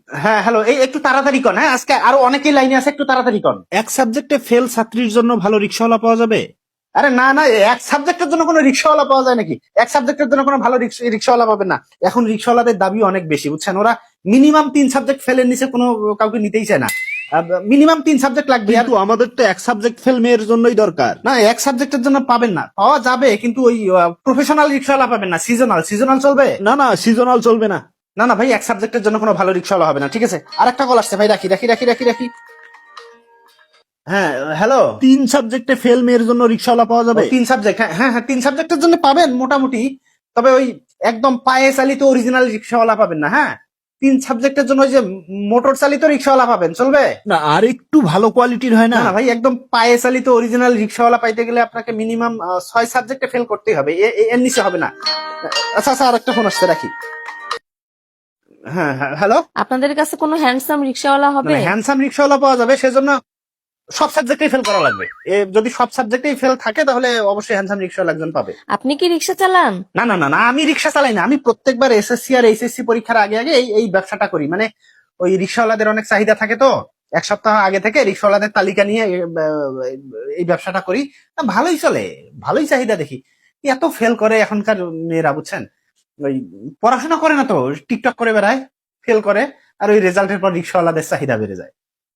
হ্যাঁ হ্যালো, এই একটু তাড়াতাড়ি কন। হ্যাঁ, আজকে আরো অনেকেই লাইনে আছে, একটু তাড়াতাড়ি কন। এক সাবজেক্টে ফেল ছাত্রীর জন্য ভালো রিক্সাওয়ালা পাওয়া যাবে? আরে না না, এক সাবজেক্টের জন্য কোনো রিক্সাওয়ালা পাওয়া যায় নাকি? এক সাবজেক্টের জন্য কোনো ভালো রিক্সাওয়ালা পাবেন না। এখন রিক্সাওয়ালাদের দাবি অনেক বেশি, বুঝছেন? ওরা মিনিমাম 3 সাবজেক্ট ফেলের নিচে কোনো কাউকে নিতেই চায় না। মিনিমাম 3 সাবজেক্ট লাগবে। আর কিন্তু আমাদের তো এক সাবজেক্ট ফেল মেয়ের জন্যই দরকার। না, এক সাবজেক্টের জন্য পাবেন না, পাওয়া যাবে কিন্তু ওই প্রফেশনাল রিক্সাওয়ালা পাবেন না। সিজনাল সিজনাল চলবে না না, সিজনাল চলবে না। না না ভাই, এক সাবজেক্টের জন্য কোনো ভালো রিক্সাওয়ালা হবে না। ঠিক আছে, আরেকটা কল আসছে ভাই, রাখি রাখি রাখি রাখি রাখি। হ্যাঁ হ্যালো। 3 সাবজেক্টে ফেল মেয়ের জন্য রিক্সাওয়ালা পাওয়া যাবে? 3 সাবজেক্ট, হ্যাঁ হ্যাঁ হ্যাঁ, 3 সাবজেক্টের জন্য পাবেন মোটামুটি। তবে ওই একদম পায়ে চালিত অরিজিনাল রিক্সাওয়ালা পাবেন না। হ্যাঁ, 3 সাবজেক্টের জন্য ওই যে মোটর চালিত রিক্সাওয়ালা পাবেন, চলবে? না, আর একটু ভালো কোয়ালিটির হয় না না? না ভাই, একদম পায়ে চালিত অরিজিনাল রিক্সাওয়ালা পাইতে গেলে আপনাকে মিনিমাম 6 সাবজেক্টে ফেল করতেই হবে, এর নিচে হবে না। আচ্ছা আচ্ছা, আরেকটা ফোন আসছে, রাখি। হ্যাঁ হ্যাঁ হ্যালো। আপনাদের কাছে কোনো হ্যান্ডসাম রিক্সাওয়ালা হবে? হ্যান্ডসাম রিক্সাওয়ালা পাওয়া যাবে, সেজন্য সব সাবজেক্টেই ফেল করা লাগবে। যদি সব সাবজেক্টেই ফেল থাকে তাহলে অবশ্যই হ্যান্ডসাম রিক্সাওয়ালা একজন পাবে। আপনি কি রিক্সা চালান? না না না না, আমি রিক্সা চালাই না। আমি প্রত্যেকবার এসএসসি আর এইচএসসি পরীক্ষার আগে আগে এই ব্যবসাটা করি। মানে ওই রিক্সাওয়ালাদের অনেক চাহিদা থাকে, তো 1 সপ্তাহ আগে থেকে রিক্সাওয়ালাদের তালিকা নিয়ে এই ব্যবসাটা করি। ভালোই চলে, ভালোই চাহিদা দেখি। এত ফেল করে এখনকার মেয়েরা, বুঝছেন? ওই পড়াশোনা করে না তো, টিকটক করে বেড়ায়, ফেল করে, আর ওই রেজাল্টের পর রিক্সাওয়ালাদের চাহিদা বেড়ে যায়।